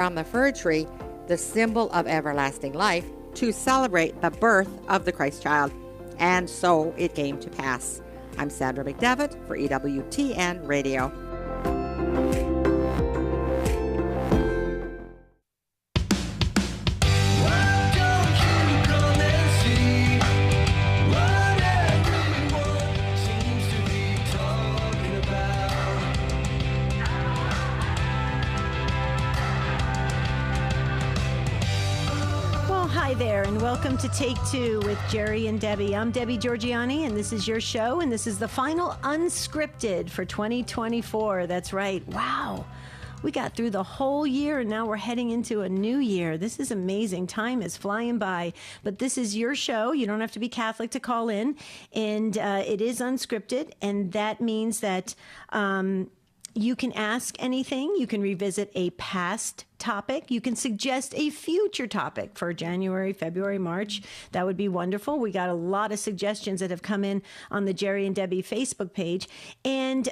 on the fir tree, the symbol of everlasting life, to celebrate the birth of the Christ child. And so it came to pass. I'm Sandra McDevitt for EWTN Radio. Hi there, and welcome to Take Two with Jerry and Debbie. I'm Debbie Georgiani, and this is your show, and this is the final Unscripted for 2024. That's right. Wow. We got through the whole year, and now we're heading into a new year. This is amazing. Time is flying by. But this is your show. You don't have to be Catholic to call in. And it is unscripted, and that means that you can ask anything. You can revisit a past topic. You can suggest a future topic for January, February, March. That would be wonderful. We got a lot of suggestions that have come in on the Jerry and Debbie Facebook page. And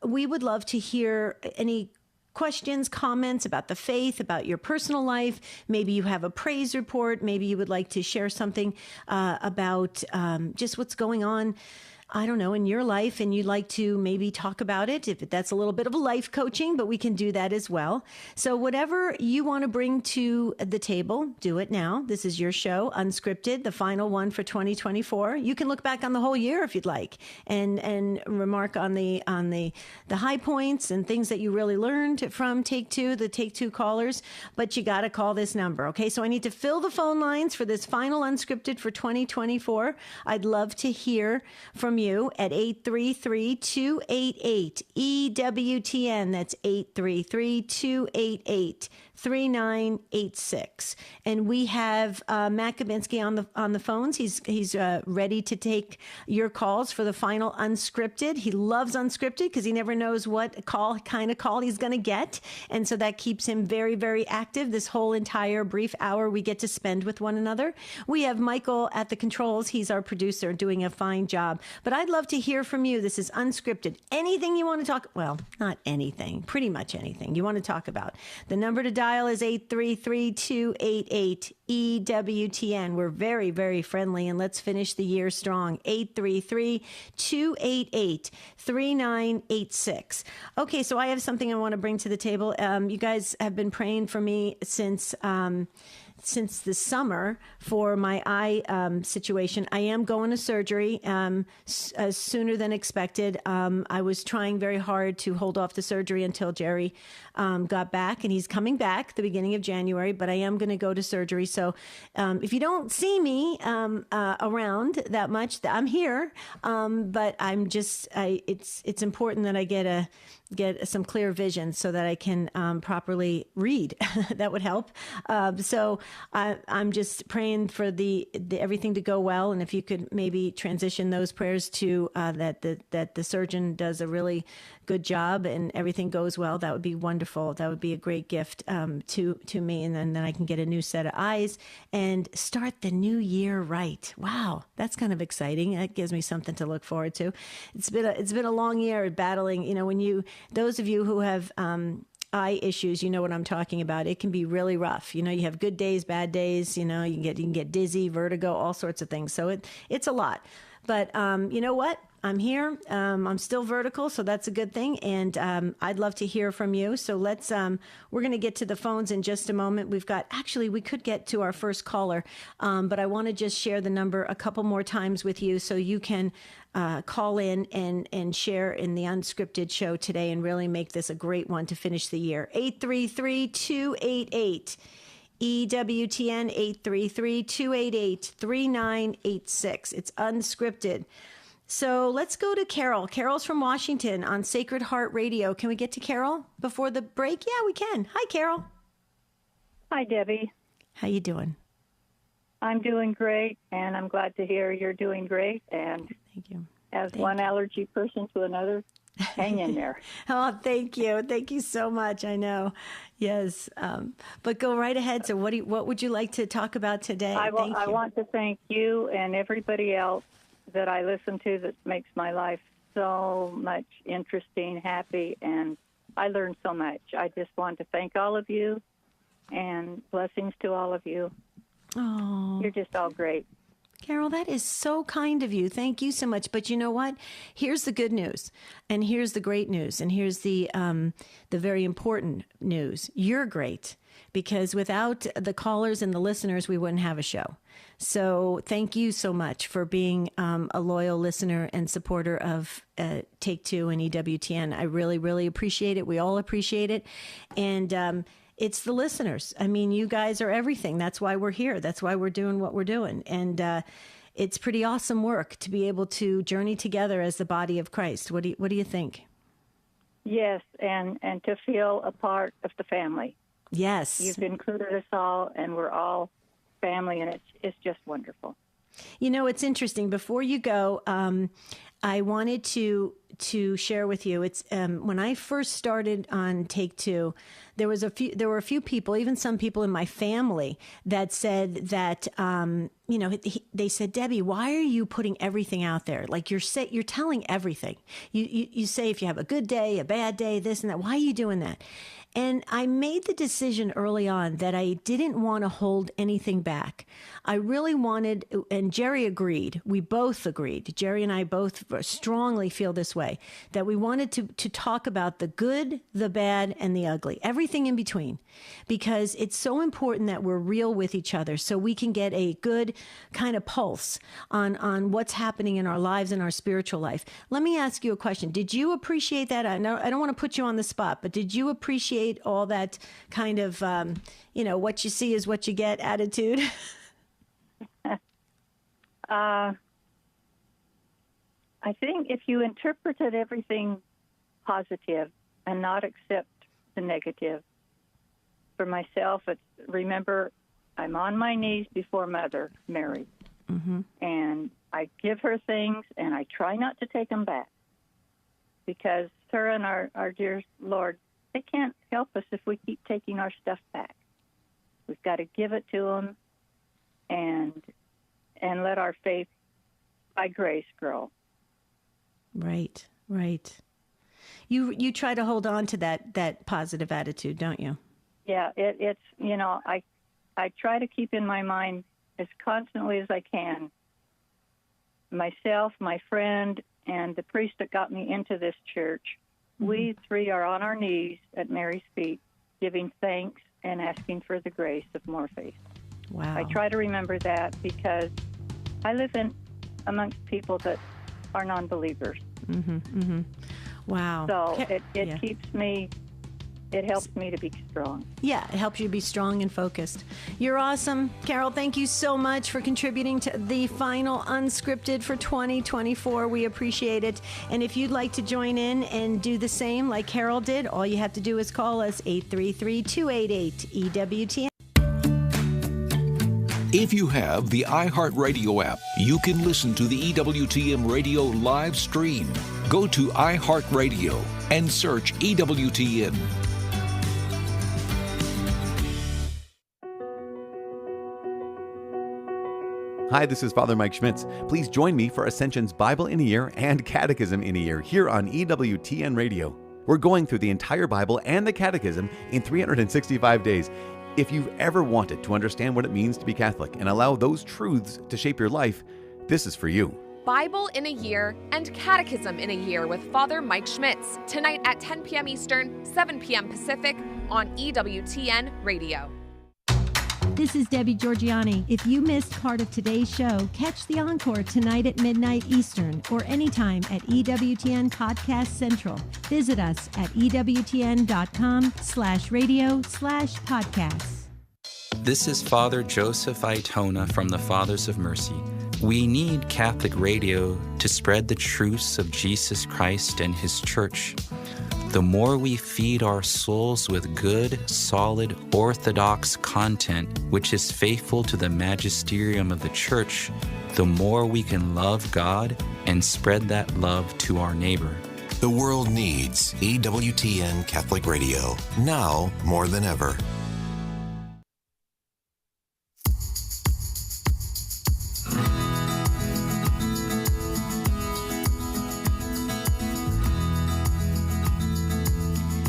we would love to hear any questions, comments about the faith, about your personal life. Maybe you have a praise report. Maybe you would like to share something about just what's going on, I don't know, in your life, and you'd like to maybe talk about it, if that's a little bit of a life coaching, but we can do that as well. So whatever you want to bring to the table, do it now. This is your show, Unscripted, the final one for 2024. You can look back on the whole year if you'd like, and remark on the high points and things that you really learned from Take Two, the Take Two callers, but you got to call this number, okay? So I need to fill the phone lines for this final Unscripted for 2024. I'd love to hear from you at 833-288 EWTN. That's 833-288-3986. And we have Matt Kabinski on the phones. He's ready to take your calls for the final Unscripted. He loves Unscripted because he never knows what kind of call he's going to get, and so that keeps him very, very active this whole entire brief hour we get to spend with one another. We have Michael at the controls. He's our producer, doing a fine job. But I'd love to hear from you. This is Unscripted. Anything you want to talk, well, not anything, pretty much anything you want to talk about. The number to dial is 833-288-EWTN. We're very, very friendly, and let's finish the year strong. 833-288-3986. Okay, so I have something I want to bring to the table. You guys have been praying for me since the summer for my eye situation. I am going to surgery sooner than expected. I was trying very hard to hold off the surgery until Jerry got back, and he's coming back the beginning of January, but I am going to go to surgery. So if you don't see me around that much, I'm here, but it's important that I get some clear vision so that I can properly read. That would help. So I'm just praying for the everything to go well, and if you could maybe transition those prayers to that the surgeon does a really good job and everything goes well, that would be wonderful. That would be a great gift to me, and then I can get a new set of eyes and start the new year right. Wow, that's kind of exciting. That gives me something to look forward to. It's been a long year battling. You know, those of you who have eye issues, you know what I'm talking about. It can be really rough. You know, you have good days, bad days. You know, you can get dizzy, vertigo, all sorts of things. So it's a lot. But you know what? I'm here. I'm still vertical, so that's a good thing. And I'd love to hear from you. So let's, we're going to get to the phones in just a moment. We could get to our first caller, but I want to just share the number a couple more times with you so you can call in and share in the Unscripted show today and really make this a great one to finish the year. 833-288. EWTN 833-288-3986. It's Unscripted. So let's go to Carol. Carol's from Washington on Sacred Heart Radio. Can we get to Carol before the break? Yeah, we can. Hi, Carol. Hi, Debbie. How you doing? I'm doing great, and I'm glad to hear you're doing great. And thank you. As one allergy person to another, hang in there. Oh, thank you. Thank you so much. I know. Yes. But go right ahead. So what would you like to talk about today? I want to thank you and everybody else that I listen to that makes my life so much interesting, happy, and I learned so much. I just want to thank all of you and blessings to all of you. Oh, You're just all great. Carol, that is so kind of you. Thank you so much. But you know what? Here's the good news, and here's the great news, and here's the very important news. You're great, because without the callers and the listeners, we wouldn't have a show. So thank you so much for being a loyal listener and supporter of Take Two and EWTN. I really, really appreciate it. We all appreciate it, and it's the listeners. I mean, you guys are everything. That's why we're here. That's why we're doing what we're doing. And it's pretty awesome work to be able to journey together as the body of Christ. What do you think? Yes, and to feel a part of the family. Yes. You've included us all, and we're all family, and it's just wonderful. You know, it's interesting. Before you go, I wanted to share with you. It's when I first started on Take Two, there were a few people, even some people in my family, that said that they said, Debbie, why are you putting everything out there? Like you're telling everything. You say if you have a good day, a bad day, this and that. Why are you doing that? And I made the decision early on that I didn't want to hold anything back. I really wanted, and Jerry agreed, we both agreed, Jerry and I both strongly feel this way, that we wanted to talk about the good, the bad, and the ugly, everything in between, because it's so important that we're real with each other so we can get a good kind of pulse on what's happening in our lives and our spiritual life. Let me ask you a question. Did you appreciate that? I know I don't want to put you on the spot, but did you appreciate all that kind of, what you see is what you get attitude? I think if you interpreted everything positive and not accept the negative, for myself, it's remember, I'm on my knees before Mother Mary, and I give her things, and I try not to take them back, because her and our dear Lord, they can't help us if we keep taking our stuff back. We've got to give it to them and let our faith by grace grow. Right. You try to hold on to that positive attitude, don't you? Yeah, it's I try to keep in my mind as constantly as I can myself, my friend, and the priest that got me into this church. We three are on our knees at Mary's feet, giving thanks and asking for the grace of more faith. Wow. I try to remember that because I live amongst people that are non-believers. Wow. So it keeps me, it helps me to be strong. Yeah, it helps you be strong and focused. You're awesome. Carol, thank you so much for contributing to the final Unscripted for 2024. We appreciate it. And if you'd like to join in and do the same like Carol did, all you have to do is call us 833-288-EWTN. If you have the iHeartRadio app, you can listen to the EWTN radio live stream. Go to iHeartRadio and search EWTN. Hi, this is Father Mike Schmitz. Please join me for Ascension's Bible in a Year and Catechism in a Year here on EWTN Radio. We're going through the entire Bible and the Catechism in 365 days. If you've ever wanted to understand what it means to be Catholic and allow those truths to shape your life, this is for you. Bible in a Year and Catechism in a Year with Father Mike Schmitz, tonight at 10 p.m. Eastern, 7 p.m. Pacific on EWTN Radio. This is Debbie Georgiani. If you missed part of today's show, catch the encore tonight at midnight Eastern or anytime at EWTN Podcast Central. Visit us at EWTN.com/radio/podcasts. This is Father Joseph Aitona from the Fathers of Mercy. We need Catholic radio to spread the truths of Jesus Christ and His Church. The more we feed our souls with good, solid, orthodox content, which is faithful to the magisterium of the Church, the more we can love God and spread that love to our neighbor. The world needs EWTN Catholic Radio, now more than ever.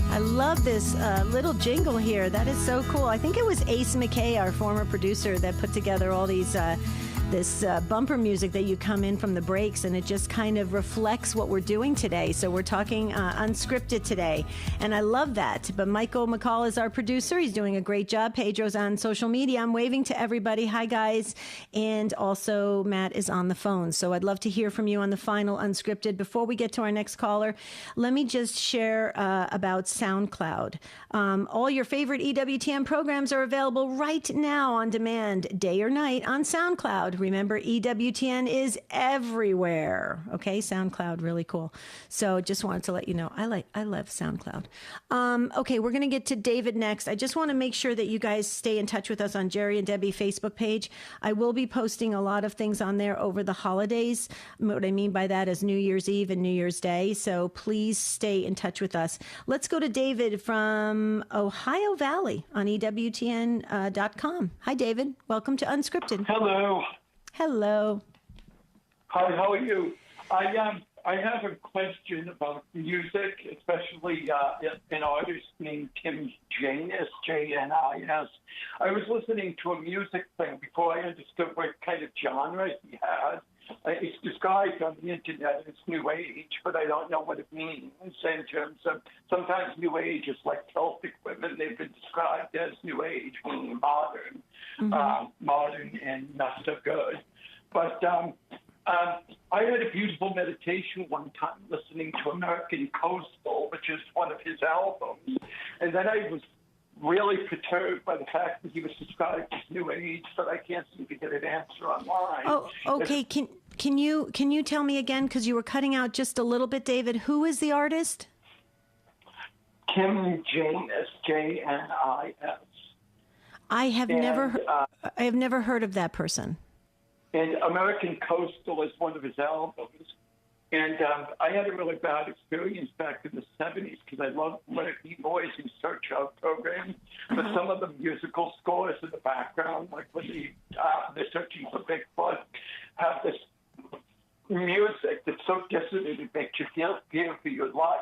I love love this little jingle here. That is so cool. I think it was Ace McKay, our former producer, that put together all these this bumper music that you come in from the breaks, and it just kind of reflects what we're doing today. So we're talking unscripted today, and I love that. But Michael McCall is our producer. He's doing a great job. Pedro's on social media. I'm waving to everybody. Hi, guys. And also Matt is on the phone. So I'd love to hear from you on the final unscripted. Before we get to our next caller, let me just share about SoundCloud. All your favorite EWTN programs are available right now on demand, day or night, on SoundCloud. Remember, EWTN is everywhere. Okay, SoundCloud, really cool. So just wanted to let you know, I love SoundCloud. Okay, we're going to get to David next. I just want to make sure that you guys stay in touch with us on Jerry and Debbie Facebook page. I will be posting a lot of things on there over the holidays. What I mean by that is New Year's Eve and New Year's Day. So please stay in touch with us. Let's go to David from Ohio Valley on EWTN.com. Hi, David. Welcome to Unscripted. Hello. Hello. Hi, how are you? I have a question about music, especially an artist named Tim Janis, Janis. I was listening to a music thing before I understood what kind of genre he had. It's described on the internet as New Age, but I don't know what it means in terms of sometimes New Age is like Celtic women. They've been described as New Age, meaning modern, modern and not so good. But I had a beautiful meditation one time listening to American Coastal, which is one of his albums. And then I was really perturbed by the fact that he was described as New Age, but I can't seem to get an answer online. Oh, okay. Can you tell me again, because you were cutting out just a little bit, David? Who is the artist? Tim Janis, Janis. I have never heard of that person. And American Coastal is one of his albums. And I had a really bad experience back in the 70s because I loved Leonard Nimoy's in Search Out program. But some of the musical scores in the background, like when they're searching for Bigfoot, have this music that's so dissonant it makes you feel fear for your life.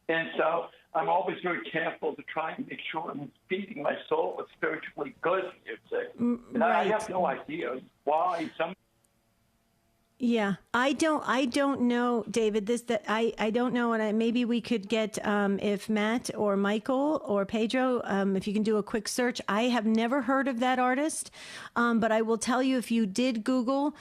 And so I'm always very careful to try and make sure I'm feeding my soul with spiritually good music. And I have no idea why some. Yeah, I don't know, David. I don't know, and maybe we could get if Matt or Michael or Pedro, if you can do a quick search. I have never heard of that artist, but I will tell you, if you did Google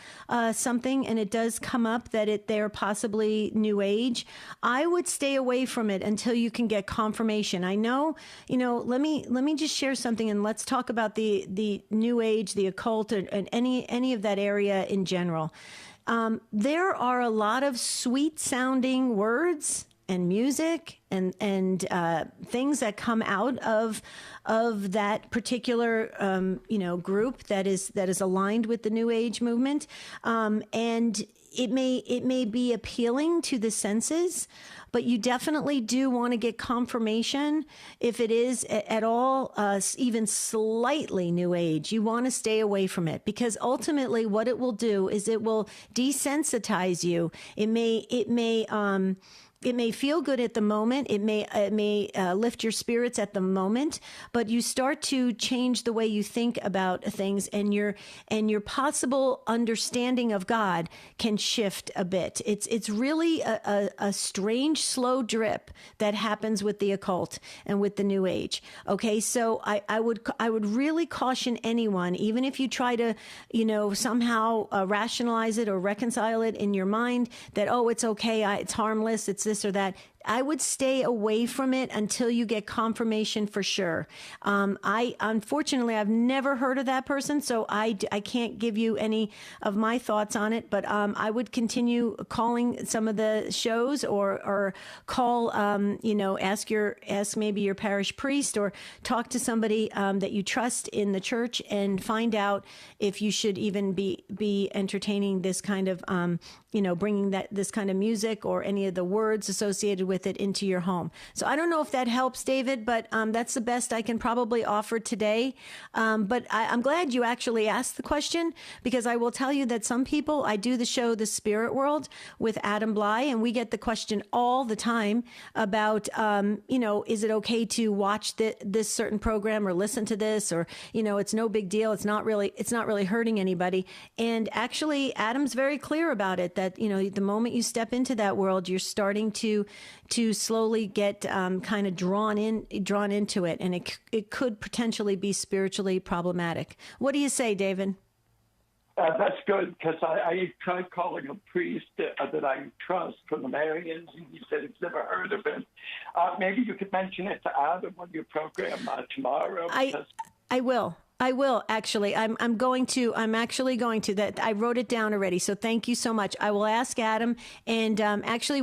something and it does come up that they're possibly New Age, I would stay away from it until you can get confirmation. I know, let me just share something, and let's talk about the New Age, the occult, and any of that area in general. There are a lot of sweet sounding words and music and things that come out of that particular group that is aligned with the New Age movement, and it may be appealing to the senses, but you definitely do want to get confirmation if it is at all even slightly New Age. You want to stay away from it, because ultimately what it will do is it will desensitize you. It may feel good at the moment. It may lift your spirits at the moment, but you start to change the way you think about things, and your possible understanding of God can shift a bit. It's really a strange, slow drip that happens with the occult and with the New Age. Okay, so I would really caution anyone, even if you try to somehow rationalize it or reconcile it in your mind that it's okay, it's harmless, it's this or that. I would stay away from it until you get confirmation for sure. Unfortunately, I've never heard of that person, so I can't give you any of my thoughts on it, but I would continue calling some of the shows or call, ask maybe your parish priest, or talk to somebody that you trust in the church and find out if you should even be entertaining this kind of, bringing this kind of music or any of the words associated with with it into your home. So I don't know if that helps, David, but that's the best I can probably offer today. But I'm glad you actually asked the question, because I will tell you that some people, I do the show The Spirit World with Adam Bly, and we get the question all the time about, is it okay to watch this certain program or listen to this, or, it's no big deal. It's not really hurting anybody. And actually, Adam's very clear about it, that, the moment you step into that world, you're starting to slowly get kind of drawn into it. And it could potentially be spiritually problematic. What do you say, David? That's good, because I tried calling a priest that I trust from the Marians, and he said he's never heard of it. Maybe you could mention it to Adam on your program tomorrow. I will actually. I'm actually going to. That I wrote it down already. So thank you so much. I will ask Adam, and actually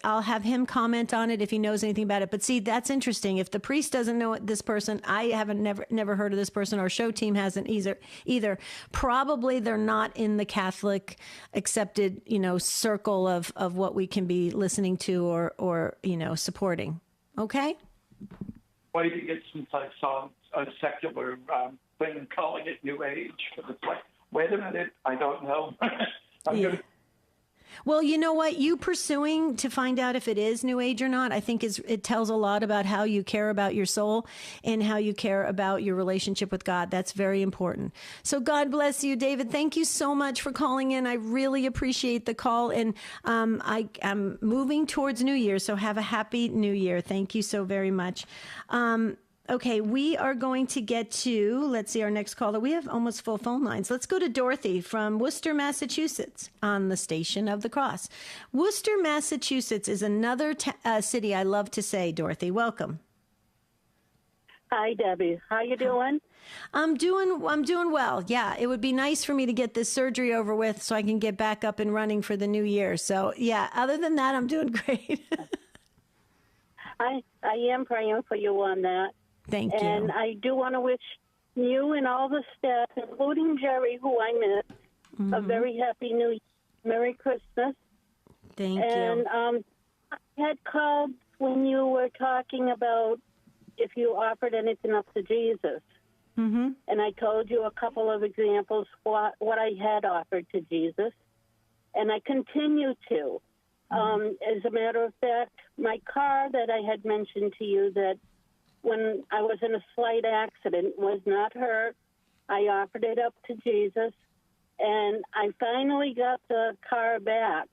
I'll have him comment on it if he knows anything about it. But see, that's interesting. If the priest doesn't know this person, I haven't never heard of this person, or show team hasn't either. Probably they're not in the Catholic accepted, circle of what we can be listening to or supporting. Okay. Waiting it since I saw a secular thing calling it New Age. It's like, wait a minute, I don't know. Well, you know what? You pursuing to find out if it is New Age or not, I think it tells a lot about how you care about your soul and how you care about your relationship with God. That's very important. So God bless you, David. Thank you so much for calling in. I really appreciate the call. And I'm moving towards New Year, so have a happy New Year. Thank you so very much. Okay, we are going to get to, let's see, our next caller. We have almost full phone lines. Let's go to Dorothy from Worcester, Massachusetts, on the Station of the Cross. Worcester, Massachusetts is another city I love to say, Dorothy. Welcome. Hi, Debbie. How you doing? I'm doing well. Yeah, it would be nice for me to get this surgery over with so I can get back up and running for the new year. So, yeah, other than that, I'm doing great. I am praying for you on that. Thank you. And I do want to wish you and all the staff, including Jerry, who I met, a very happy New Year. Merry Christmas. Thank you. And I had called when you were talking about if you offered anything up to Jesus. Mm-hmm. And I told you a couple of examples what I had offered to Jesus. And I continue to. As a matter of fact, my car that I had mentioned to you that when I was in a slight accident was not hurt. I offered it up to Jesus, and I finally got the car back.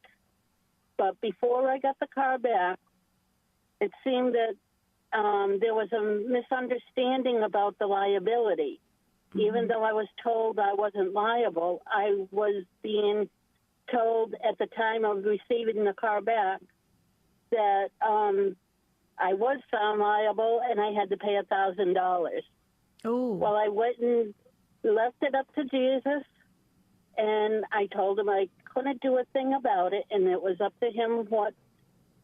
But before I got the car back, it seemed that there was a misunderstanding about the liability. Mm-hmm. Even though I was told I wasn't liable, I was being told at the time of receiving the car back that I was found liable and I had to pay $1,000. Oh. Well, I went and left it up to Jesus, and I told him I couldn't do a thing about it, and it was up to him what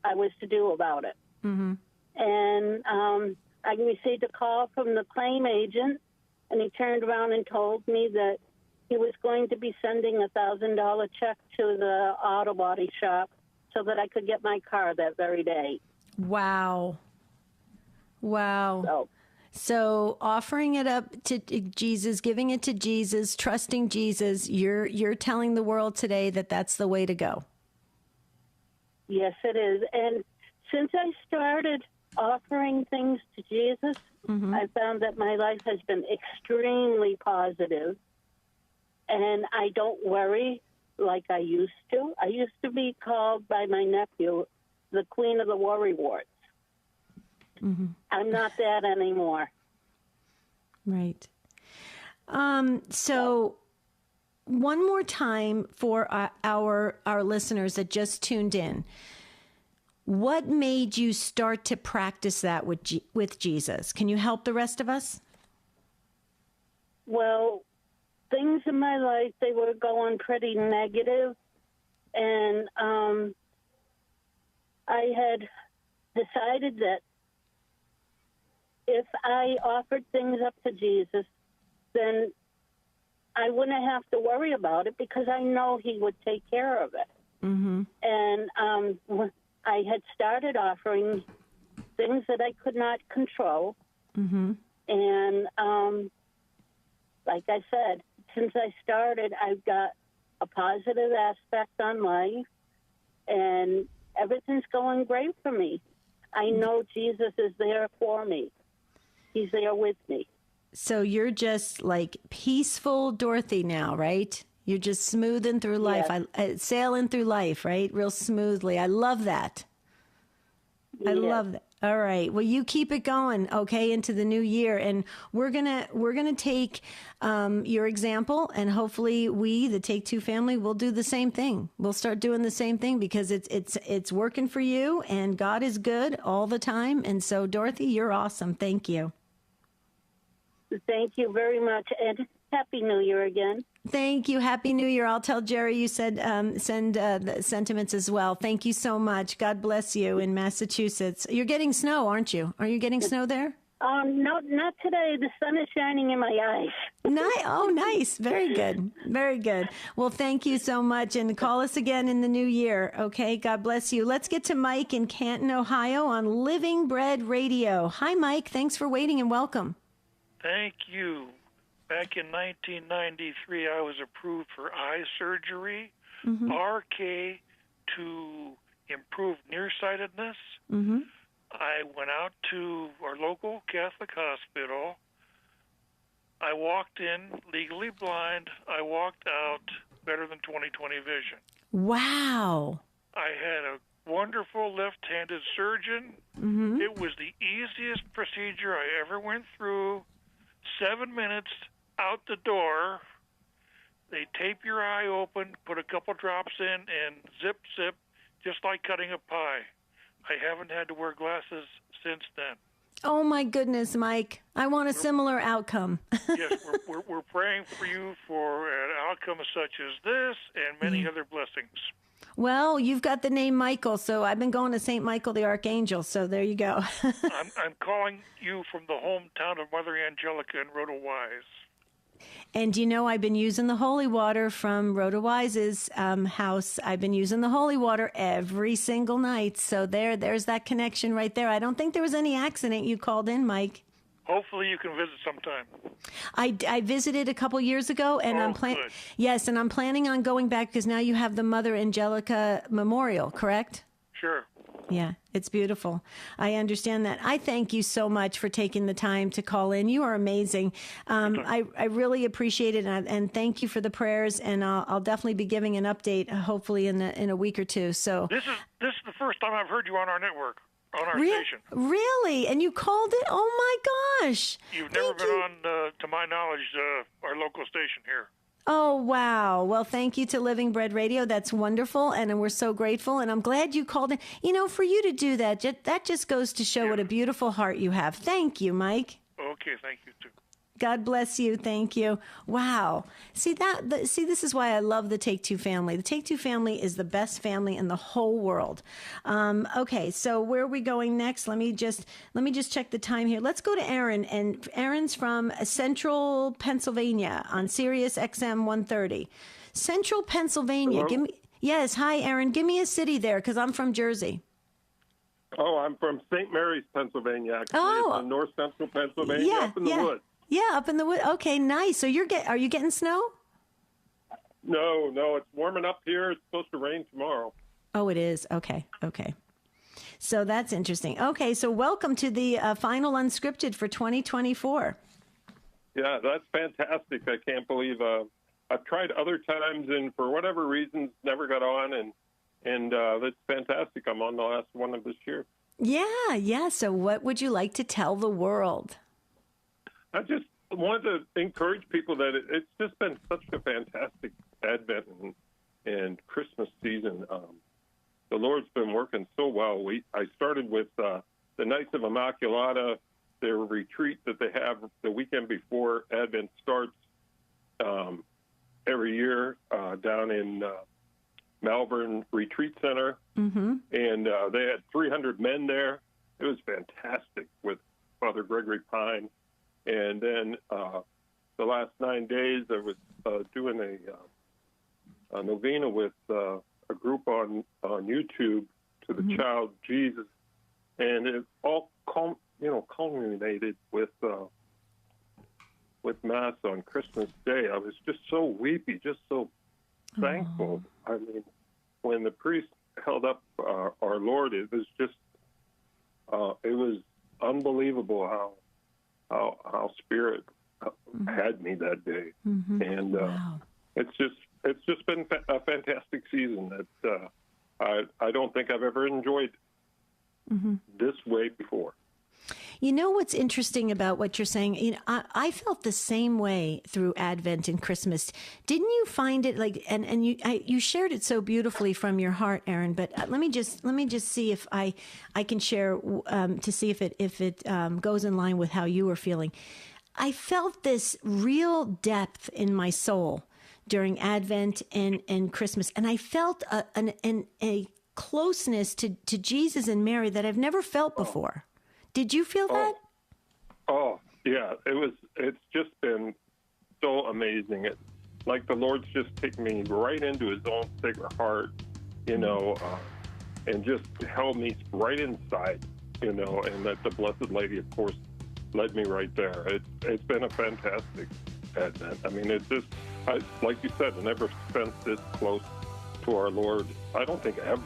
I was to do about it. Mm-hmm. And I received a call from the claim agent, and he turned around and told me that he was going to be sending a $1,000 check to the auto body shop so that I could get my car that very day. Wow. So offering it up to Jesus, giving it to Jesus, trusting Jesus, you're telling the world today that that's the way to go. Yes, it is. And since I started offering things to Jesus, I found that my life has been extremely positive, and I don't worry like I used to. I used to be called by my nephew the Queen of the Worrywarts. Mm-hmm. I'm not that anymore. Right. So one more time for our listeners that just tuned in, what made you start to practice that with Jesus? Can you help the rest of us? Well, things in my life, they were going pretty negative, and I had decided that if I offered things up to Jesus, then I wouldn't have to worry about it because I know he would take care of it. Mm-hmm. And I had started offering things that I could not control. Mm-hmm. And like I said, since I started, I've got a positive aspect on life, and everything's going great for me. I know Jesus is there for me. He's there with me. So you're just like peaceful Dorothy now, right? You're just smoothing through life, Yes. sailing through life, right? Real smoothly. I love that. I love that. All right. Well, you keep it going, okay, into the new year, and we're gonna take your example, and hopefully we, the Take Two family, will do the same thing. We'll start doing the same thing because it's working for you, and God is good all the time. And so, Dorothy, you're awesome. Thank you. Thank you very much, and Happy New Year again. Thank you. Happy New Year. I'll tell Jerry you said send the sentiments as well. Thank you so much. God bless you in Massachusetts. You're getting snow, aren't you? Are you getting snow there? No, not today. The sun is shining in my eyes. Oh, nice. Very good. Very good. Well, thank you so much, and call us again in the new year. Okay. God bless you. Let's get to Mike in Canton, Ohio on Living Bread Radio. Hi, Mike. Thanks for waiting and welcome. Thank you. Back in 1993, I was approved for eye surgery, RK, to improve nearsightedness. Mm-hmm. I went out to our local Catholic hospital. I walked in legally blind. I walked out better than 20/20 vision. Wow. I had a wonderful left-handed surgeon. Mm-hmm. It was the easiest procedure I ever went through. 7 minutes out the door. They tape your eye open, put a couple drops in, and zip, zip, just like cutting a pie. I haven't had to wear glasses since then. Oh, my goodness, Mike. I want a similar outcome. Yes, we're praying for you for an outcome such as this and many other blessings. Well, you've got the name Michael, so I've been going to St. Michael the Archangel, so there you go. I'm calling you from the hometown of Mother Angelica in Rhoda Wise. And you know, I've been using the holy water from Rhoda Wise's house. I've been using the holy water every single night. So there's that connection right there. I don't think there was any accident. You called in, Mike. Hopefully you can visit sometime. I visited a couple years ago, and I'm good. Yes, and I'm planning on going back because now you have the Mother Angelica Memorial, correct? Sure. Yeah, it's beautiful. I understand that. I thank you so much for taking the time to call in. You are amazing. I really appreciate it, and thank you for the prayers. And I'll definitely be giving an update, hopefully in a week or two. So this is the first time I've heard you on our network, on our station. Really? And you called it? Oh my gosh! You've never been on, to my knowledge, our local station here. Oh, wow. Well, thank you to Living Bread Radio. That's wonderful, and we're so grateful, and I'm glad you called in. You know, for you to do that, that just goes to show what a beautiful heart you have. Thank you, Mike. Okay, thank you, too. God bless you. Thank you. Wow. See, this is why I love the Take Two family. The Take Two family is the best family in the whole world. Okay, so where are we going next? Let me just check the time here. Let's go to Aaron, and Aaron's from Central Pennsylvania on Sirius XM 130. Central Pennsylvania. Hello? Yes. Hi, Aaron. Give me a city there because I'm from Jersey. Oh, I'm from St. Mary's, Pennsylvania. Actually, it's in north central Pennsylvania, up in the woods. Yeah, up in the wood. Okay, nice. So are you getting snow? No, it's warming up here. It's supposed to rain tomorrow. Oh, it is. Okay. So that's interesting. Okay, so welcome to the final Unscripted for 2024. Yeah, that's fantastic. I can't believe I've tried other times, and for whatever reasons, never got on, and that's fantastic. I'm on the last one of this year. Yeah. So what would you like to tell the world? I just wanted to encourage people that it's just been such a fantastic Advent and Christmas season. The Lord's been working so well. I started with the Knights of Immaculata, their retreat that they have the weekend before Advent starts every year down in Malvern Retreat Center. Mm-hmm. And they had 300 men there. It was fantastic with Father Gregory Pine. And then the last 9 days, I was doing a novena with a group on YouTube to the child Jesus, and it all culminated with Mass on Christmas Day. I was just so weepy, just so thankful. I mean, when the priest held up our Lord, it was just it was unbelievable how Spirit had me that day, and it's just been a fantastic season that I don't think I've ever enjoyed this way before. You know what's interesting about what you're saying? You know, I felt the same way through Advent and Christmas. Didn't you find it like? And you shared it so beautifully from your heart, Aaron. But let me just see if I can share to see if it goes in line with how you were feeling. I felt this real depth in my soul during Advent and Christmas, and I felt a closeness to Jesus and Mary that I've never felt before. Did you feel that? Oh, yeah. It's just been so amazing. It's like the Lord's just taken me right into his own sacred heart, and just held me right inside, and that the Blessed Lady, of course, led me right there. It's been a fantastic Advent. I mean, it's just, like you said, I never spent this close to our Lord, I don't think ever.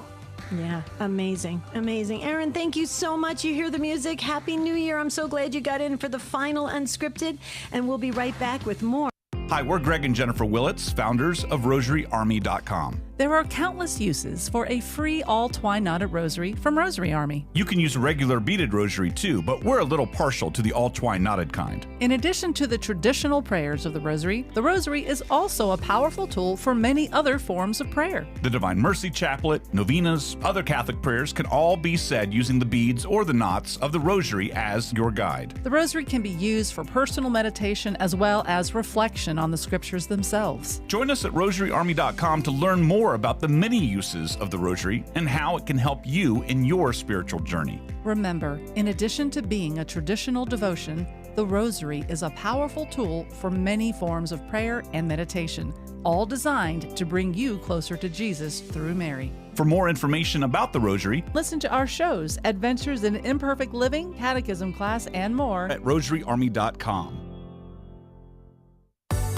Yeah, amazing. Aaron, thank you so much. You hear the music. Happy New Year. I'm so glad you got in for the final Unscripted, and we'll be right back with more. Hi, we're Greg and Jennifer Willits, founders of RosaryArmy.com. There are countless uses for a free all-twine knotted rosary from Rosary Army. You can use a regular beaded rosary too, but we're a little partial to the all-twine knotted kind. In addition to the traditional prayers of the rosary is also a powerful tool for many other forms of prayer. The Divine Mercy Chaplet, novenas, other Catholic prayers can all be said using the beads or the knots of the rosary as your guide. The rosary can be used for personal meditation as well as reflection on the scriptures themselves. Join us at RosaryArmy.com to learn more about the many uses of the rosary and how it can help you in your spiritual journey. Remember, in addition to being a traditional devotion, the rosary is a powerful tool for many forms of prayer and meditation, all designed to bring you closer to Jesus through Mary. For more information about the rosary, listen to our shows, Adventures in Imperfect Living, Catechism Class, and more at RosaryArmy.com.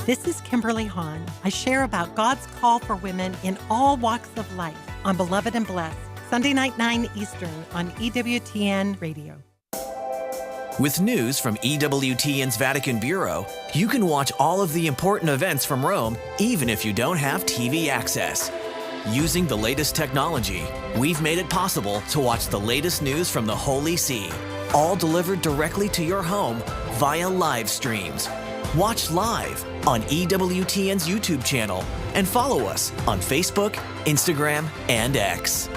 This is Kimberly Hahn. I share about God's call for women in all walks of life on Beloved and Blessed, Sunday night 9 Eastern on EWTN Radio. With news from EWTN's Vatican Bureau, you can watch all of the important events from Rome, even if you don't have TV access. Using the latest technology, we've made it possible to watch the latest news from the Holy See, all delivered directly to your home via live streams. Watch live on EWTN's YouTube channel and follow us on Facebook, Instagram, and X.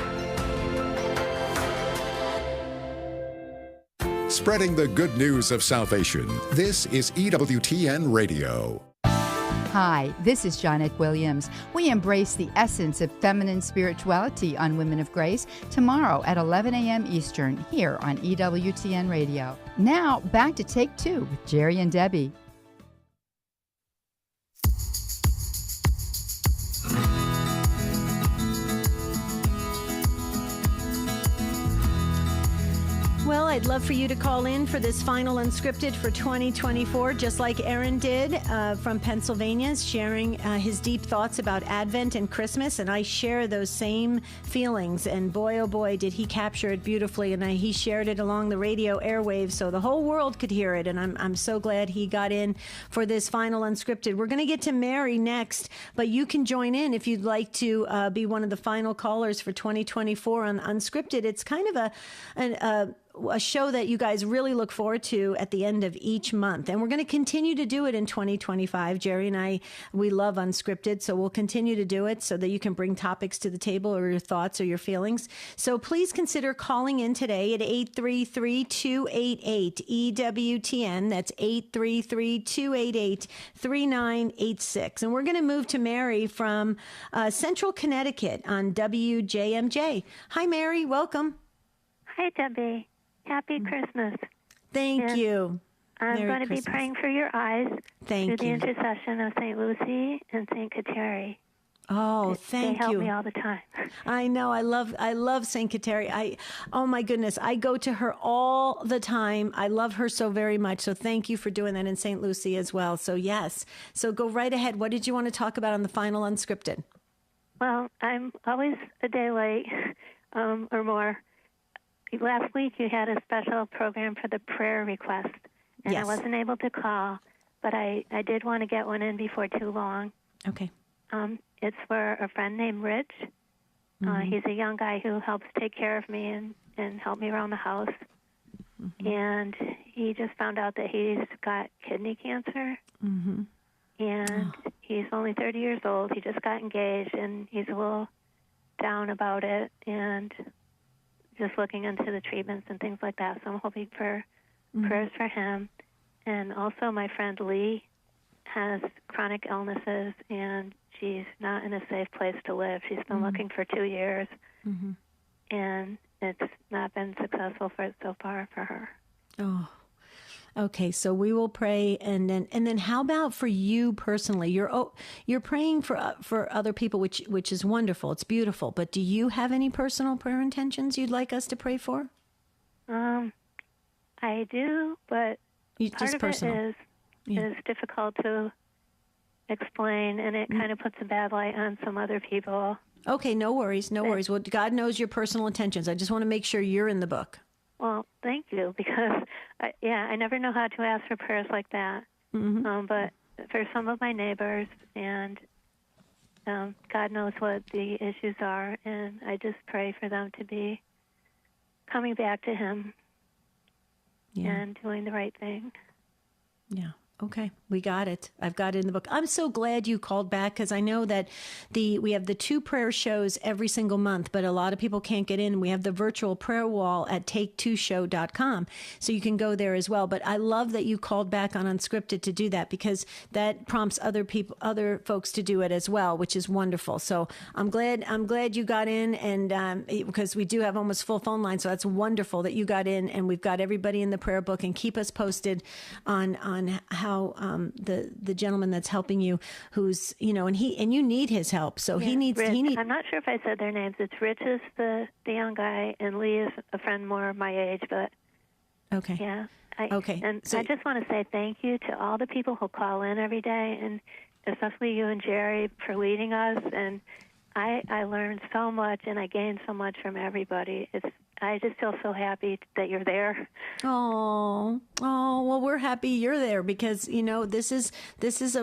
Spreading the good news of salvation. This is EWTN Radio. Hi, this is Janet Williams. We embrace the essence of feminine spirituality on Women of Grace tomorrow at 11 a.m. Eastern here on EWTN Radio. Now, back to Take Two with Jerry and Debbie. Well, I'd love for you to call in for this final Unscripted for 2024, just like Aaron did from Pennsylvania, sharing his deep thoughts about Advent and Christmas. And I share those same feelings. And boy, oh boy, did he capture it beautifully. And he shared it along the radio airwaves so the whole world could hear it. And I'm so glad he got in for this final Unscripted. We're going to get to Mary next, but you can join in if you'd like to be one of the final callers for 2024 on Unscripted. It's kind of a show that you guys really look forward to at the end of each month. And we're going to continue to do it in 2025. Jerry and I, we love Unscripted, so we'll continue to do it so that you can bring topics to the table or your thoughts or your feelings. So please consider calling in today at 833-288-EWTN. That's 833-288-3986. And we're going to move to Mary from Central Connecticut on WJMJ. Hi, Mary. Welcome. Hi, Debbie. Happy Christmas. Thank you. I'm going to be praying for your eyes through the intercession of St. Lucy and St. Kateri. Oh, thank they you. help me all the time. I know. I love St. Kateri. Oh my goodness. I go to her all the time. I love her so very much. So thank you for doing that in St. Lucie as well. So yes. So go right ahead. What did you want to talk about on the final Unscripted? Well, I'm always a day late or more. Last week you had a special program for the prayer request, and Yes. I wasn't able to call, but I did want to get one in before too long. Okay. It's for a friend named Rich. He's a young guy who helps take care of me and help me around the house. And he just found out that he's got kidney cancer. And he's only 30 years old. He just got engaged, and he's a little down about it and just looking into the treatments and things like that. So I'm hoping for prayers for him. And also my friend Lee has chronic illnesses, and she's not in a safe place to live. She's been looking for 2 years, and it's not been successful so far for her. Oh, okay. So we will pray, and then how about for you personally? You're praying for other people, which is wonderful. It's beautiful. But do you have any personal prayer intentions you'd like us to pray for? I do, but part just of personal. it is difficult to explain, and it kind of puts a bad light on some other people. Okay, no worries, no worries. Well, God knows your personal intentions. I just want to make sure you're in the book. Well, thank you, because I never know how to ask for prayers like that. But for some of my neighbors, and God knows what the issues are, and I just pray for them to be coming back to Him and doing the right thing. Yeah. Okay, we got it. I've got it in the book. I'm so glad you called back, because I know that we have the 2 prayer shows every single month, but a lot of people can't get in. We have the virtual prayer wall at take2show.com, so you can go there as well. But I love that you called back on Unscripted to do that, because that prompts other folks to do it as well, which is wonderful. So I'm glad you got in, and because we do have almost full phone line, so that's wonderful that you got in, and we've got everybody in the prayer book. And keep us posted on how the gentleman that's helping you, who's and you need his help, so Rich. I'm not sure if I said their names. It's Rich is the young guy, and Lee is a friend more my age, but okay. Yeah. Okay. And So- I just want to say thank you to all the people who call in every day, and especially you and Jerry for leading us. And I learned so much, and I gained so much from everybody. I just feel so happy that you're there. Oh, well, we're happy you're there, because, this is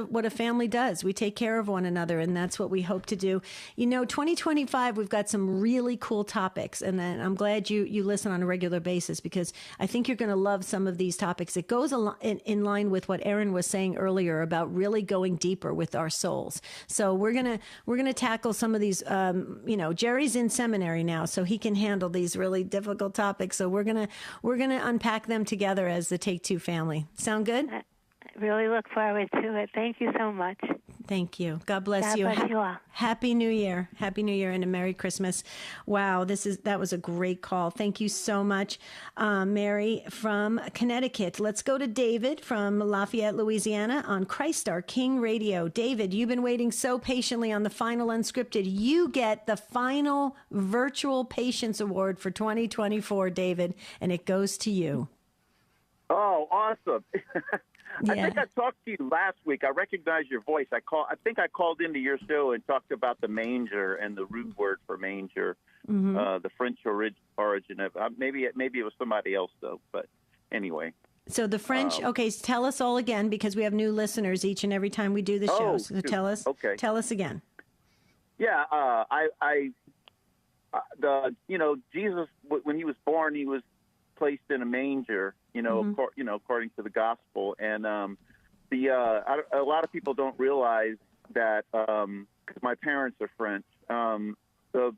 what a family does. We take care of one another, and that's what we hope to do. 2025, we've got some really cool topics, and I'm glad you listen on a regular basis, because I think you're going to love some of these topics. It goes in line with what Aaron was saying earlier about really going deeper with our souls. So we're going to tackle some of these, Jerry's in seminary now, so he can handle these really difficult topics. So we're gonna unpack them together as the Take Two family. Sound good? I really look forward to it. Thank you so much. Thank you. God bless God you. bless you all. Happy New Year. Happy New Year and a Merry Christmas. Wow, that was a great call. Thank you so much, Mary from Connecticut. Let's go to David from Lafayette, Louisiana on Christ Our King Radio. David, you've been waiting so patiently on the final Unscripted. You get the final Virtual Patience Award for 2024, David, and it goes to you. Oh, awesome. I think I talked to you last week. I recognize your voice. I think I called into your show and talked about the manger and the root word for manger, the French origin of maybe it was somebody else, though. But anyway. So the French, okay, tell us all again, because we have new listeners each and every time we do the show. So tell us again. Yeah, Jesus, when he was born, he was placed in a manger, according to the gospel. And a lot of people don't realize that, because my parents are French, the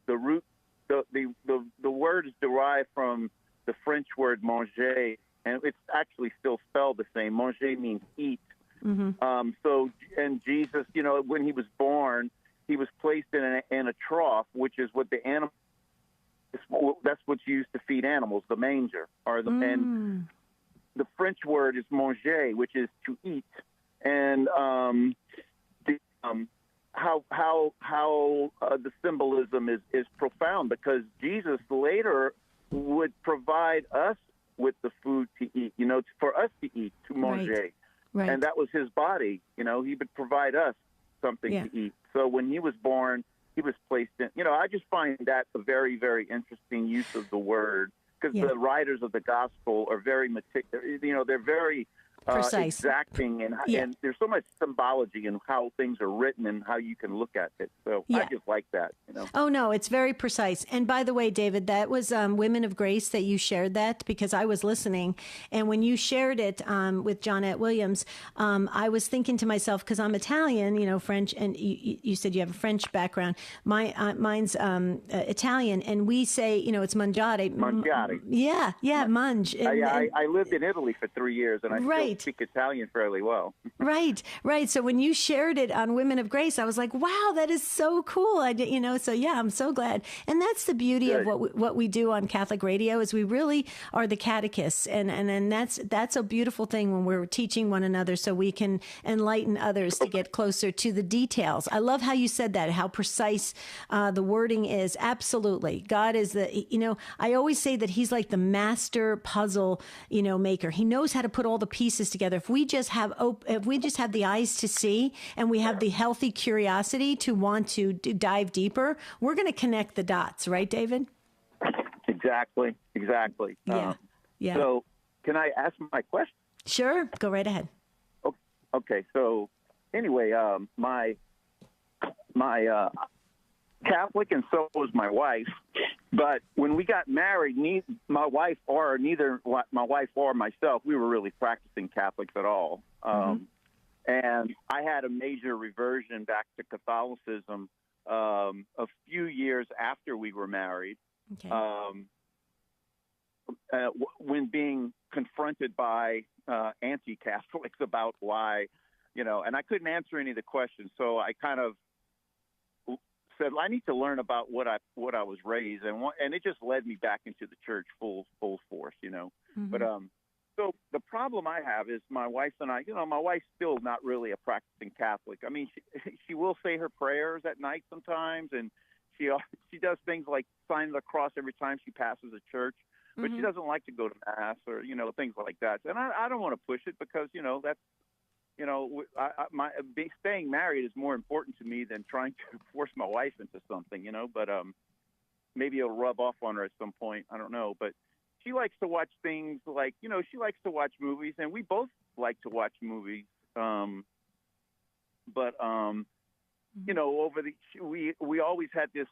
word is derived from the French word manger, and it's actually still spelled the same. Manger means eat. And Jesus, when he was born, he was placed in a trough, which is what the animal. That's what's used to feed animals, the manger, and the French word is manger, which is to eat. And the symbolism is profound, because Jesus later would provide us with the food to eat, for us to eat, to manger. Right. And that was his body. He would provide us something to eat. So when he was born, he was placed in, I just find that a very, very interesting use of the word, because the writers of the gospel are very meticulous, they're very precise, exacting, and there's so much symbology in how things are written and how you can look at it. So I just like that. Oh no, it's very precise. And by the way, David, that was Women of Grace that you shared that, because I was listening, and when you shared it with Johnette Williams, I was thinking to myself, because I'm Italian, French, and you said you have a French background. Mine's Italian, and we say, it's mangiare. Mangiare. Yeah, mange. I lived in Italy for 3 years, and I still speak Italian fairly well. Right. So when you shared it on Women of Grace, I was like, wow, that is so cool. So yeah, I'm so glad. And that's the beauty of what we do on Catholic Radio, is we really are the catechists. And that's a beautiful thing when we're teaching one another, so we can enlighten others to get closer to the details. I love how you said that, how precise the wording is. Absolutely. God is I always say that he's like the master puzzle, maker. He knows how to put all the pieces together. If we just have the eyes to see, and we have the healthy curiosity to want to dive deeper, we're going to connect the dots, right, David? Exactly. Yeah. So can I ask my question? Sure. Go right ahead. Okay. So anyway, my Catholic, and so was my wife. But when we got married, neither my wife or myself, we were really practicing Catholics at all. And I had a major reversion back to Catholicism a few years after we were married. Okay. When being confronted by anti-Catholics about why, and I couldn't answer any of the questions, so I kind of said, I need to learn about what I was raised, and it just led me back into the church full force, But so the problem I have is my wife and I, my wife's still not really a practicing Catholic. I mean, she will say her prayers at night sometimes, and she does things like sign the cross every time she passes a church, but she doesn't like to go to mass or things like that. And I don't want to push it, because that's. Staying married is more important to me than trying to force my wife into something, But maybe it'll rub off on her at some point. I don't know. But she likes to watch things like, she likes to watch movies, and we both like to watch movies. We always had this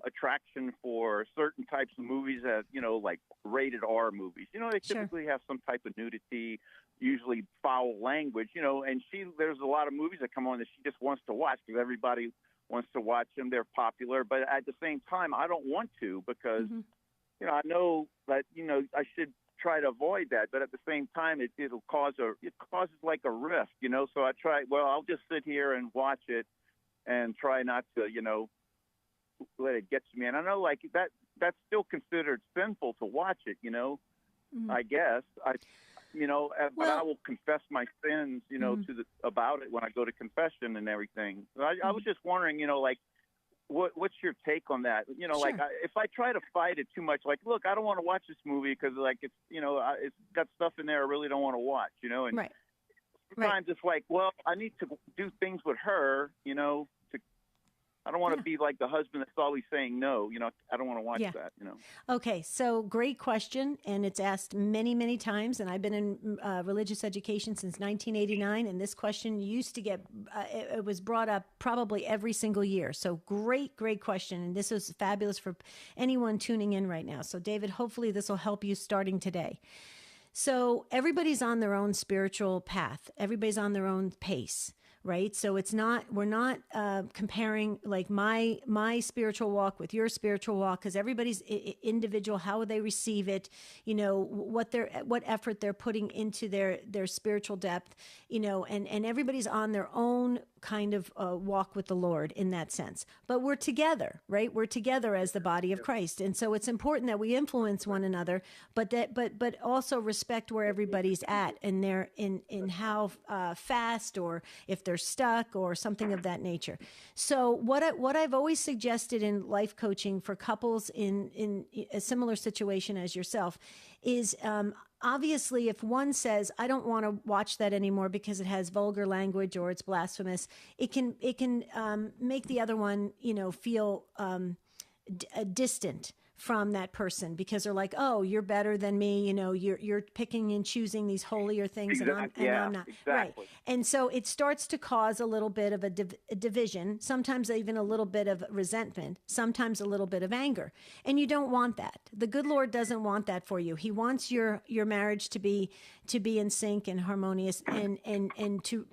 attraction for certain types of movies that, like rated R movies. They typically have some type of nudity, usually foul language, and there's a lot of movies that come on that she just wants to watch, because everybody wants to watch them. They're popular. But at the same time, I don't want to, because, I know that, I should try to avoid that. But at the same time, it causes like a rift, So I I'll just sit here and watch it and try not to, let it get to me. And I know, like, that's still considered sinful to watch it, I guess. But I will confess my sins, about it when I go to confession and everything. So I was just wondering, what's your take on that? Like, if I try to fight it too much, like, look, I don't want to watch this movie because, like, it's, it's got stuff in there I really don't want to watch, and sometimes it's like, well, I need to do things with her, I don't want to be like the husband that's always saying no. I don't want to watch that. Okay, so great question, and it's asked many, many times. And I've been in religious education since 1989, and this question used to get it was brought up probably every single year. So great question, and this is fabulous for anyone tuning in right now. So David, hopefully this will help you starting today. So everybody's on their own spiritual path. Everybody's on their own pace. Right. So we're not comparing like my spiritual walk with your spiritual walk, because everybody's individual, how they receive it, what effort they're putting into their spiritual depth, and everybody's on their own kind of walk with the Lord in that sense. But we're together, right? We're together as the body of Christ. And so it's important that we influence one another, but also respect where everybody's at and they're in how fast, or if they're stuck or something of that nature. So what I've always suggested in life coaching for couples in a similar situation as yourself is, obviously, if one says, I don't want to watch that anymore because it has vulgar language or it's blasphemous, it can make the other one, feel distant from that person, because they're like, oh, you're better than me. You're picking and choosing these holier things, and I'm not. Exactly. Right. And so it starts to cause a little bit of a division, sometimes even a little bit of resentment, sometimes a little bit of anger. And you don't want that. The good Lord doesn't want that for you. He wants your marriage to be in sync and harmonious, and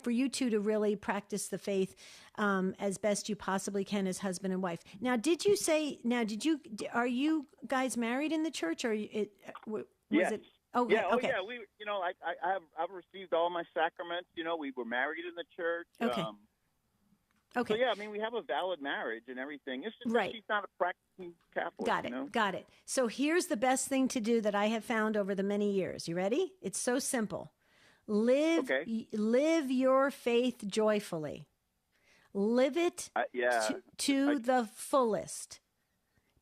for you two to really practice the faith as best you possibly can as husband and wife. Now, are you guys married in the church, or was yes. it? Oh, yeah. Okay. Oh, yeah. We, I've received all my sacraments. We were married in the church. Okay. Okay. So yeah, we have a valid marriage and everything. It's just that she's not a practicing Catholic. Got it. So here's the best thing to do that I have found over the many years. You ready? It's so simple. Live your faith joyfully. Live it to the fullest,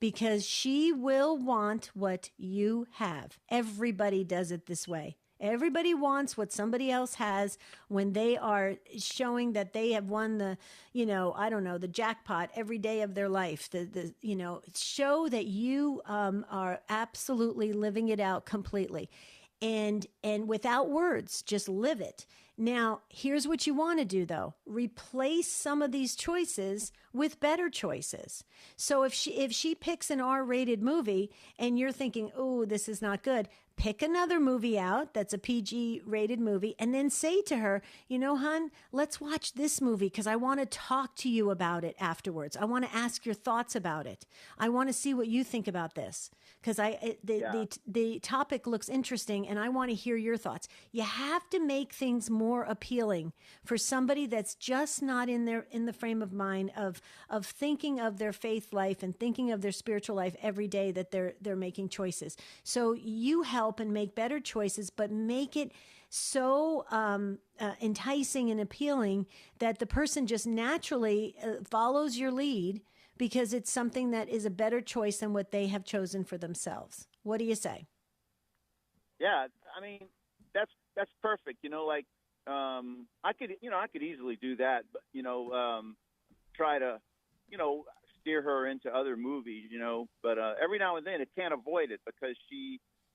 because she will want what you have. Everybody does it this way. Everybody wants what somebody else has when they are showing that they have won the, the jackpot every day of their life. Show that you are absolutely living it out completely. And without words, just live it. Now, here's what you want to do, though. Replace some of these choices with better choices. So if she picks an R-rated movie and you're thinking, oh, this is not good, pick another movie out that's a PG-rated movie, and then say to her, hon, let's watch this movie because I want to talk to you about it afterwards. I want to ask your thoughts about it. I want to see what you think about this because the topic looks interesting and I want to hear your thoughts. You have to make things more appealing for somebody that's just not in the frame of mind of thinking of their faith life and thinking of their spiritual life every day that they're making choices. So you help and make better choices, but make it so enticing and appealing that the person just naturally follows your lead because it's something that is a better choice than what they have chosen for themselves. What do you say? Yeah, that's perfect. I could easily do that, but try to steer her into other movies, but every now and then it can't avoid it because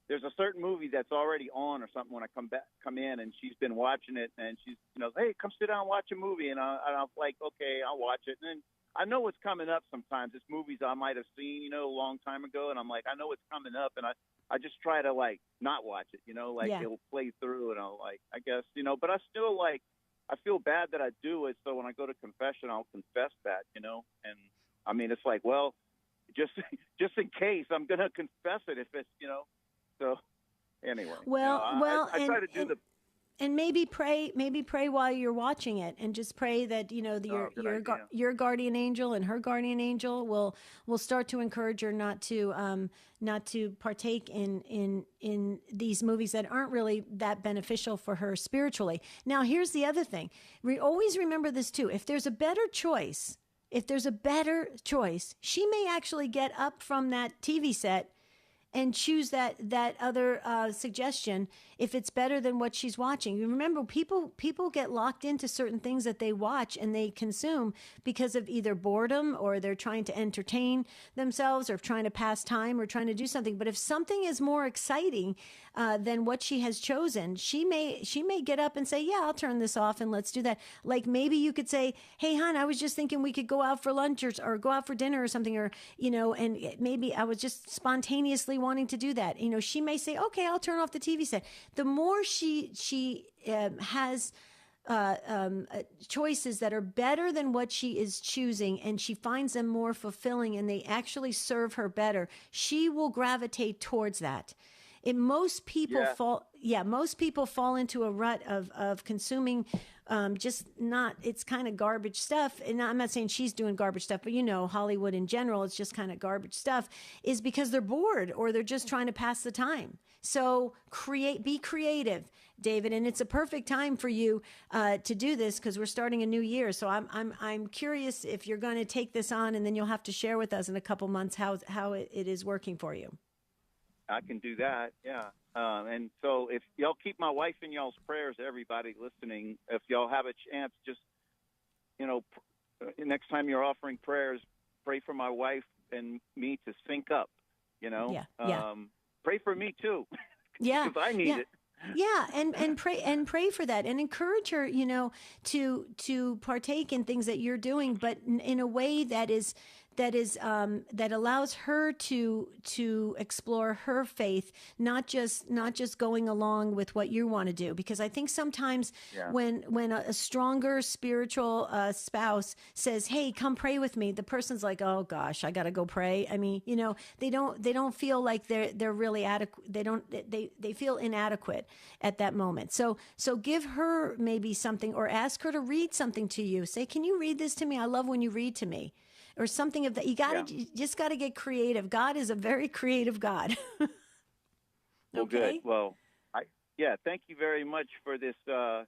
there's a certain movie that's already on or something when I come in, and she's been watching it, and she's, hey, come sit down and watch a movie, and I'm like, okay, I'll watch it, and then I know what's coming up sometimes. It's movies I might have seen, a long time ago, and I'm like, I know what's coming up, and I just try to, not watch it, it'll play through, and I'll, I guess, but I still, I feel bad that I do it, so when I go to confession, I'll confess that, and, it's like, well, just in case, I'm going to confess it if it's, so anyway. I try to do and maybe pray while you're watching it, and just pray that your guardian angel and her guardian angel will start to encourage her not to partake in these movies that aren't really that beneficial for her spiritually. Now, here's the other thing. Always remember this too. If there's a better choice, she may actually get up from that TV set and choose that other suggestion if it's better than what she's watching. You remember, people get locked into certain things that they watch and they consume because of either boredom, or they're trying to entertain themselves, or trying to pass time, or trying to do something. But if something is more exciting than what she has chosen, she may get up and say, yeah, I'll turn this off and let's do that. Like maybe you could say, hey, hon, I was just thinking we could go out for lunch or go out for dinner or something, or, and maybe I was just spontaneously wanting to do that. She may say, okay, I'll turn off the TV set. The more she has choices that are better than what she is choosing, and she finds them more fulfilling and they actually serve her better, she will gravitate towards that. Most people fall into a rut of consuming just not, it's kind of garbage stuff. And I'm not saying she's doing garbage stuff, but Hollywood in general, it's just kind of garbage stuff, is because they're bored or they're just trying to pass the time. So be creative, David. And it's a perfect time for you to do this because we're starting a new year. So I'm curious if you're going to take this on, and then you'll have to share with us in a couple months how it is working for you. I can do that, yeah. And so if y'all keep my wife in y'all's prayers, everybody listening, if y'all have a chance, just, next time you're offering prayers, pray for my wife and me to sync up, Yeah. Pray for me too. Yeah. Because I need it. Yeah, and pray for that, and encourage her, to partake in things that you're doing, but in a way that allows her to explore her faith, not just going along with what you want to do. Because I think sometimes when a stronger spiritual spouse says, "Hey, come pray with me," the person's like, "Oh gosh, I got to go pray." I mean, they don't feel like they're really adequate. They feel inadequate at that moment. So give her maybe something, or ask her to read something to you. Say, "Can you read this to me? I love when you read to me." Or something of that. You just got to get creative. God is a very creative God. Well, good. Well, thank you very much for this, for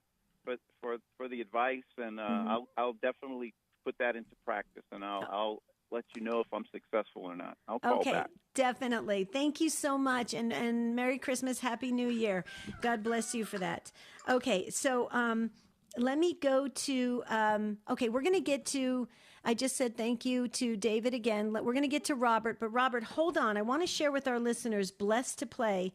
the advice, and I'll definitely put that into practice, and I'll let you know if I'm successful or not. I'll call back. Definitely. Thank you so much, and Merry Christmas, Happy New Year. God bless you for that. Okay, so let me go to, we're going to get to, I just said thank you to David again. We're going to get to Robert, but Robert, hold on. I want to share with our listeners Blessed to Play,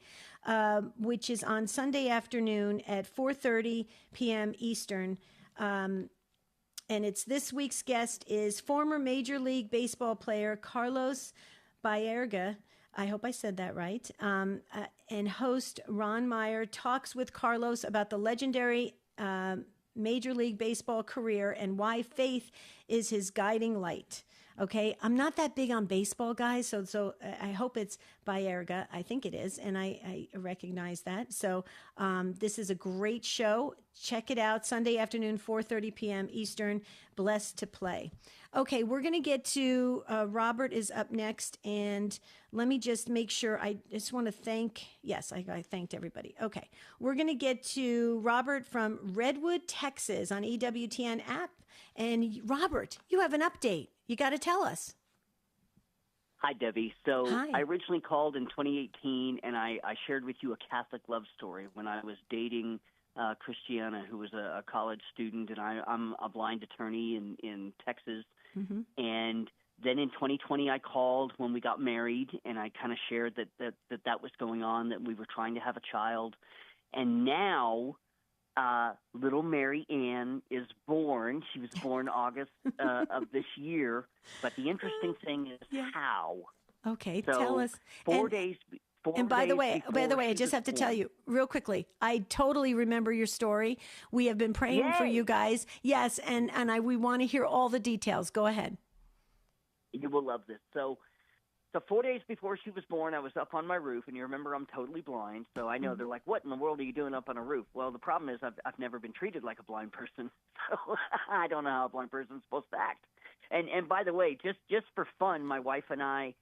which is on Sunday afternoon at 4:30 p.m. Eastern. And it's this week's guest is former Major League Baseball player Carlos Baerga. I hope I said that right. And host Ron Meyer talks with Carlos about the legendary Major League Baseball career and why faith is his guiding light. Okay, I'm not that big on baseball, guys, so I hope it's Baerga. I think it is, and I recognize that. So this is a great show. Check it out, Sunday afternoon, 4:30 p.m. Eastern, Blessed to Play. Okay, we're going to get to Robert is up next, and let me just make sure. I just want to thank, yes, I thanked everybody. Okay, we're going to get to Robert from Redwood, Texas on EWTN app. And Robert, you have an update. You got to tell us. Hi, Debbie. So I originally called in 2018, and I shared with you a Catholic love story when I was dating Christiana, who was a college student, and I'm a blind attorney in Texas. Mm-hmm. And then in 2020, I called when we got married, and I kind of shared that was going on, that we were trying to have a child. And now little Mary Ann is born. She was born August of this year. But the interesting thing is how. Okay, so tell us. 4 days. And by the way, I just have to tell you real quickly, I totally remember your story. We have been praying for you guys. Yes, and we want to hear all the details. Go ahead. You will love this. So 4 days before she was born, I was up on my roof, and you remember I'm totally blind, so I know they're like, "What in the world are you doing up on a roof?" Well, the problem is I've never been treated like a blind person, so I don't know how a blind person's supposed to act. And by the way, just for fun, my wife and I,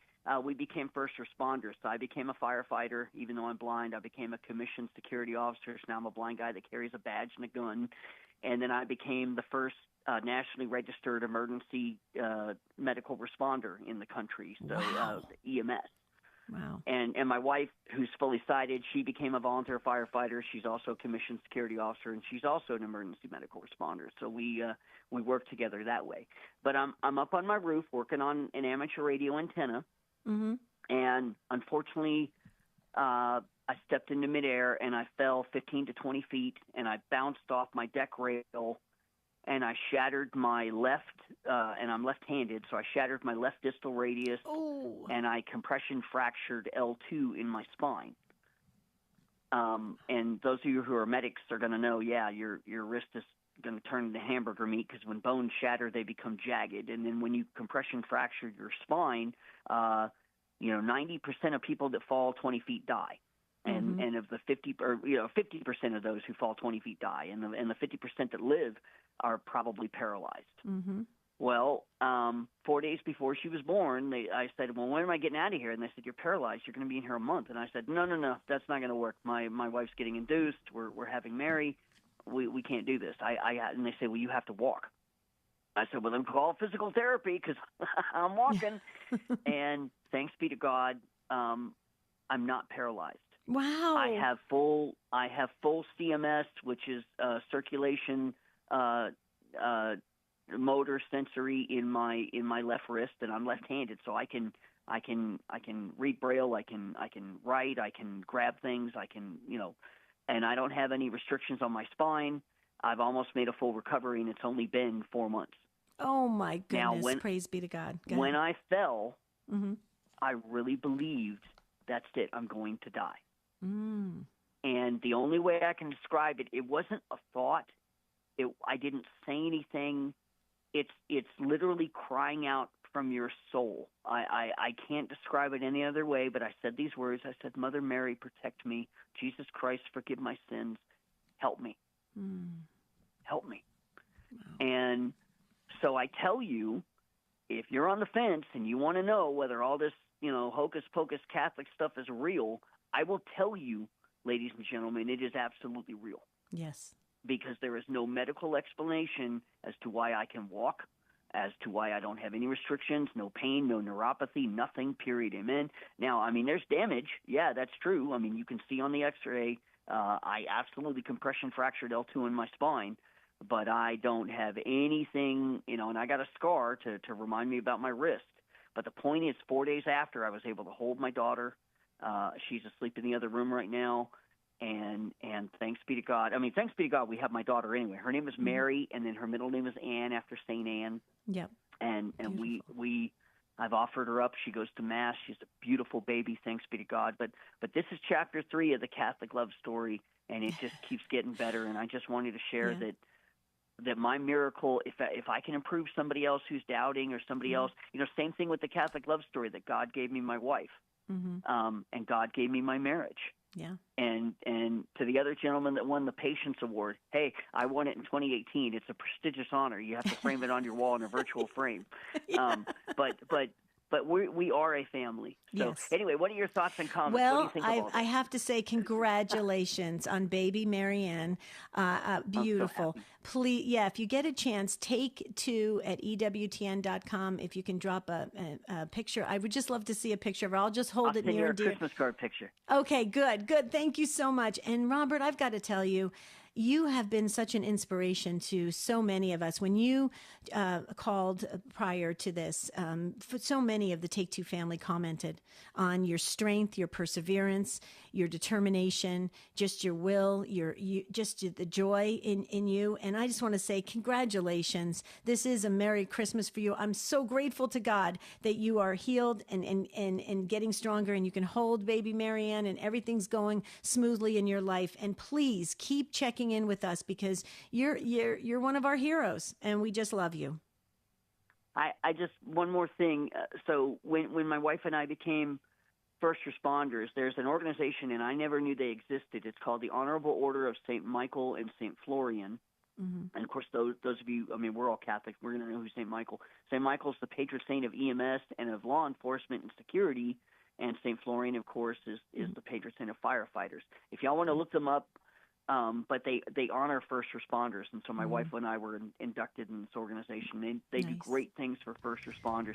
we became first responders. So I became a firefighter, even though I'm blind. I became a commissioned security officer, so now I'm a blind guy that carries a badge and a gun. And then I became the first nationally registered emergency medical responder in the country, so EMS. Wow. And my wife, who's fully sighted, she became a volunteer firefighter. She's also a commissioned security officer, and she's also an emergency medical responder. So we work together that way. But I'm up on my roof working on an amateur radio antenna, and unfortunately, I stepped into midair and I fell 15 to 20 feet, and I bounced off my deck rail. And I shattered my left, and I'm left-handed, so I shattered my left distal radius, and I compression fractured L2 in my spine. And those of you who are medics are going to know, your wrist is going to turn into hamburger meat, because when bones shatter, they become jagged. And then when you compression fracture your spine, 90% of people that fall 20 feet die. And of the 50% of those who fall 20 feet die, and the 50% that live are probably paralyzed. Mm-hmm. Well, 4 days before she was born, I said, well, when am I getting out of here? And they said, you're paralyzed. You're going to be in here a month. And I said, no, that's not going to work. My wife's getting induced. We're having Mary. We can't do this. And they said, well, you have to walk. I said, well, then call physical therapy because I'm walking. And thanks be to God, I'm not paralyzed. Wow. I have full CMS, which is circulation, motor sensory in my left wrist, and I'm left-handed, so I can read Braille, I can write, I can grab things, and I don't have any restrictions on my spine. I've almost made a full recovery, and it's only been 4 months. Oh my goodness! Now, Praise be to God. When I fell, mm-hmm. I really believed that's it. I'm going to die. Mm. And the only way I can describe it, it wasn't a thought. I didn't say anything. It's literally crying out from your soul. I can't describe it any other way, but I said these words. I said, Mother Mary, protect me. Jesus Christ, forgive my sins. Help me. Mm. Help me. Wow. And so I tell you, if you're on the fence and you want to know whether all this, hocus-pocus Catholic stuff is real, I will tell you, ladies and gentlemen, it is absolutely real. Yes. Because there is no medical explanation as to why I can walk, as to why I don't have any restrictions, no pain, no neuropathy, nothing, period, amen. Now, there's damage. Yeah, that's true. You can see on the x-ray, I absolutely compression fractured L2 in my spine, but I don't have anything, and I got a scar to remind me about my wrist. But the point is, 4 days after, I was able to hold my daughter. She's asleep in the other room right now. And thanks be to God. Thanks be to God we have my daughter anyway. Her name is Mary, and then her middle name is Anne after St. Anne. Yep. And I've offered her up. She goes to Mass. She's a beautiful baby, thanks be to God. But this is chapter 3 of the Catholic love story, and it just keeps getting better. And I just wanted to share that my miracle, if I can improve somebody else who's doubting or somebody else, same thing with the Catholic love story, that God gave me my wife, and God gave me my marriage. Yeah. And to the other gentleman that won the Patience Award, hey, I won it in 2018. It's a prestigious honor. You have to frame it on your wall in a virtual frame. Yeah. But we are a family. So Anyway, what are your thoughts and comments? Well, what do you think of all I have to say congratulations on baby Marianne. Beautiful. So please, if you get a chance, take to at EWTN.com. If you can drop a picture, I would just love to see a picture of her. I'll just hold it near and dear. Christmas card picture. Okay, good. Thank you so much. And Robert, I've got to tell you, you have been such an inspiration to so many of us. When you called prior to this, so many of the Take Two family commented on your strength, your perseverance, your determination, just your will, just the joy in you. And I just want to say congratulations. This is a Merry Christmas for you. I'm so grateful to God that you are healed and getting stronger, and you can hold baby Marianne and everything's going smoothly in your life. And please keep checking in with us because you're one of our heroes, and we just love you. I just one more thing. So when my wife and I became first responders, there's an organization, and I never knew they existed. It's called the Honorable Order of St. Michael and St. Florian. Mm-hmm. And of course, those of you, we're all Catholics. We're going to know who's St. Michael. St. Michael's the patron saint of EMS and of law enforcement and security, and St. Florian, of course, is the patron saint of firefighters. If y'all want to look them up. But they honor first responders, and so my wife and I were inducted in this organization. They do great things for first responders.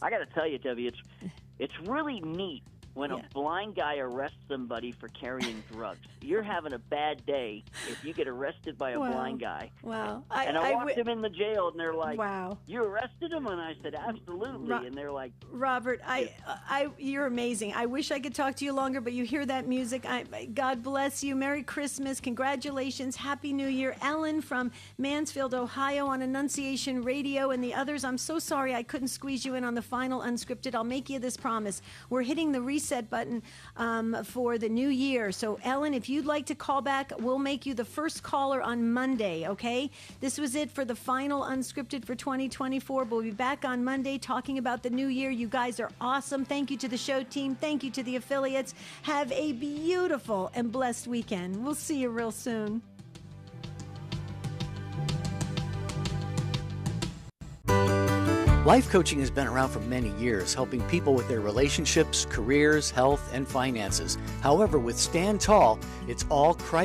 I got to tell you, Debbie, it's really neat when a blind guy arrests somebody for carrying drugs. You're having a bad day if you get arrested by a blind guy. Wow. I walked him in the jail, and they're like, wow. You arrested him? And I said, absolutely. And they're like, Robert, you're amazing. I wish I could talk to you longer, but you hear that music. God bless you. Merry Christmas. Congratulations. Happy New Year. Ellen from Mansfield, Ohio on Annunciation Radio, and the others, I'm so sorry I couldn't squeeze you in on the final Unscripted. I'll make you this promise. We're hitting the recent reset button for the new year. So, Ellen, if you'd like to call back, we'll make you the first caller on Monday, okay? This was it for the final Unscripted for 2024. We'll be back on Monday talking about the new year. You guys are awesome. Thank you to the show team. Thank you to the affiliates. Have a beautiful and blessed weekend. We'll see you real soon. Life coaching has been around for many years, helping people with their relationships, careers, health, and finances. However, with Stand Tall, it's all Christ